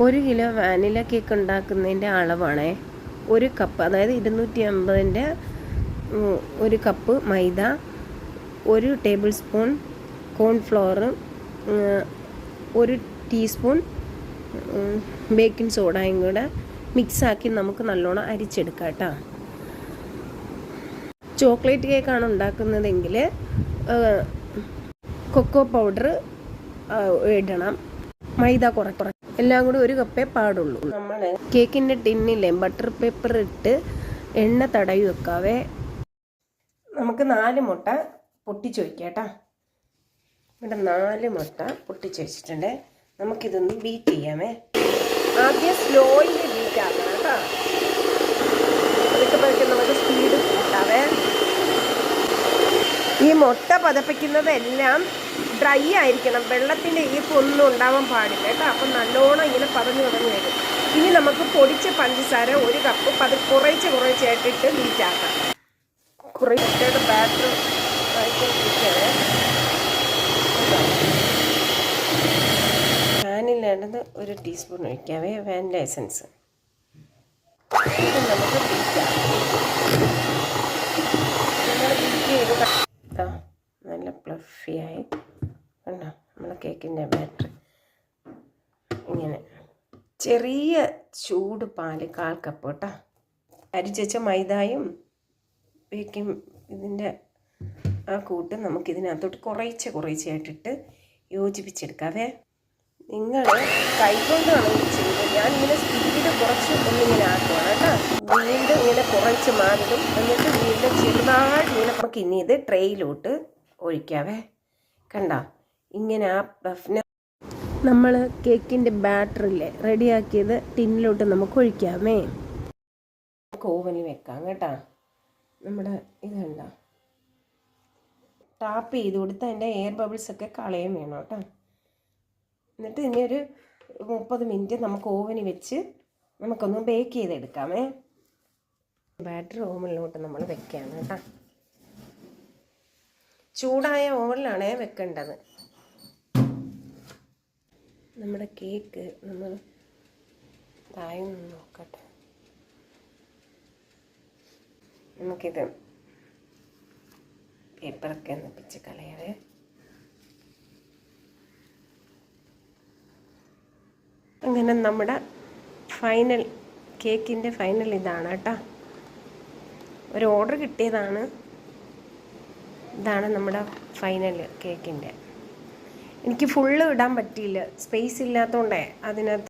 1 kilo vanilla cake ഉണ്ടാക്കുന്നതിൻ്റെ അളവാണേ. 1 cup, അതായത് 250-ൻ്റെ 1 കപ്പ് മൈദ, 1 table spoon cornflour, 1 teaspoon baking സോഡയും കൂടെ മിക്സാക്കി നമുക്ക് നല്ലോണം അരിച്ചെടുക്കാം കേട്ടോ. ചോക്ലേറ്റ് കേക്കാണ് ഉണ്ടാക്കുന്നതെങ്കിൽ കൊക്കോ പൗഡർ ഇടണം, മൈദ കുറയ്ക്കണം. എല്ലാം കൂടി 1 കപ്പേ പാടുള്ളൂ. നമ്മൾ കേക്കിൻ്റെ ടിന്നിലെ ബട്ടർ പേപ്പർ ഇട്ട് എണ്ണ തടവി വെക്കാവേ. നമുക്ക് 4 മുട്ട പൊട്ടിച്ച് വയ്ക്കാം കേട്ടോ. ഇവിടെ 4 മുട്ട പൊട്ടിച്ച് വെച്ചിട്ടുണ്ട്. നമുക്കിതൊന്ന് ബീറ്റ് ചെയ്യാമേ. ആദ്യം സ്ലോയിൽ ബീറ്റ് ആക്കണം കേട്ടോ. അതൊക്കെ പതുക്കെ നമുക്ക് സ്പീഡ് കൂട്ടാവേ. ഈ മുട്ട പതപ്പിക്കുന്നതെല്ലാം ഡ്രൈ ആയിരിക്കണം, വെള്ളത്തിൻ്റെ ഈർപ്പൊന്നും ഉണ്ടാവാൻ പാടില്ല കേട്ടോ. അപ്പം നല്ലോണം ഇങ്ങനെ പതഞ്ഞ് വരും. ഇനി നമുക്ക് പൊടിച്ച പഞ്ചസാര 1 കപ്പ് കുറേശ്ശായിട്ടിട്ട് ബീറ്റാക്കാം. കുറേശ്ശായിട്ട് ബാറ്റർ ആയിക്കൊണ്ടിരിക്കുകയാണ്. വാനിലയുടേത് 1 ടീസ്പൂൺ ഒഴിക്കാവേ, വാനില എസൻസ്. ഇത് നമുക്ക് ബീറ്റാക്കാം. നമ്മൾ ബീറ്റ് ചെയ്ത് നല്ല ഫ്ലഫിയായി കണ്ടോ നമ്മളെ കേക്കിൻ്റെ ബാറ്റർ. ഇങ്ങനെ ചെറിയ ചൂട് പാല് 1/4 കപ്പ് കേട്ടോ. അരിച്ച മൈദയും ബേക്കിംഗ് ഇതിൻ്റെ ആ കൂട്ട് നമുക്കിതിനകത്തോട്ട് കുറേശ്ശായിട്ടിട്ട് യോജിപ്പിച്ചെടുക്കാവേ. നിങ്ങൾ കൈകൊണ്ടാണ് ചെയ്യുന്നത്. ഞാനിങ്ങനെ സ്പീഡ് കുറച്ച് ഒന്നിങ്ങനെ ആക്കുവാണ് കേട്ടോ. വീണ്ടും ഇങ്ങനെ കുറച്ച് മാറിടും, എന്നിട്ട് വീണ്ടും ചെറുതായിട്ട് ഇങ്ങനെ നമുക്ക് ഇനി ഇത് ട്രെയിലോട്ട് ഒഴിക്കാവേ. കണ്ടോ ഇങ്ങനെ ആ ബഫിനെ നമ്മൾ കേക്കിൻ്റെ ബാറ്ററില്ലേ റെഡിയാക്കിയത് ടിന്നിലോട്ട് നമുക്ക് ഒഴിക്കാമേ. നമുക്ക് ഓവനിൽ വെക്കാം കേട്ടോ. നമ്മുടെ ഇതുണ്ടോ ടാപ്പ് ചെയ്ത് കൊടുത്ത് അതിൻ്റെ എയർ ബബിൾസൊക്കെ കളയാൻ വേണം കേട്ടോ. എന്നിട്ട് ഇനി ഒരു 30 മിനിറ്റ് നമുക്ക് ഓവനിൽ വെച്ച് നമുക്കൊന്ന് ബേക്ക് ചെയ്തെടുക്കാമേ. ബാറ്റർ ഓവനിലോട്ട് നമ്മൾ വെക്കുകയാണ് കേട്ടോ. ചൂടായ ഓവനിലാണേ വെക്കേണ്ടത്. നമ്മുടെ കേക്ക് നമ്മൾ തായൊന്ന് നോക്കട്ടെ. നമുക്കിത് പേപ്പറൊക്കെ ഒന്ന് പിച്ച് കളയാവേ. അങ്ങനെ നമ്മുടെ ഫൈനൽ കേക്കിൻ്റെ ഫൈനൽ ഇതാണ് കേട്ടോ. ഒരു ഓർഡർ കിട്ടിയതാണ്. ഇതാണ് നമ്മുടെ ഫൈനൽ കേക്കിൻ്റെ. എനിക്ക് ഫുള്ള് ഇടാൻ പറ്റിയില്ല, സ്പേസ് ഇല്ലാത്തതുകൊണ്ടേ അതിനകത്ത്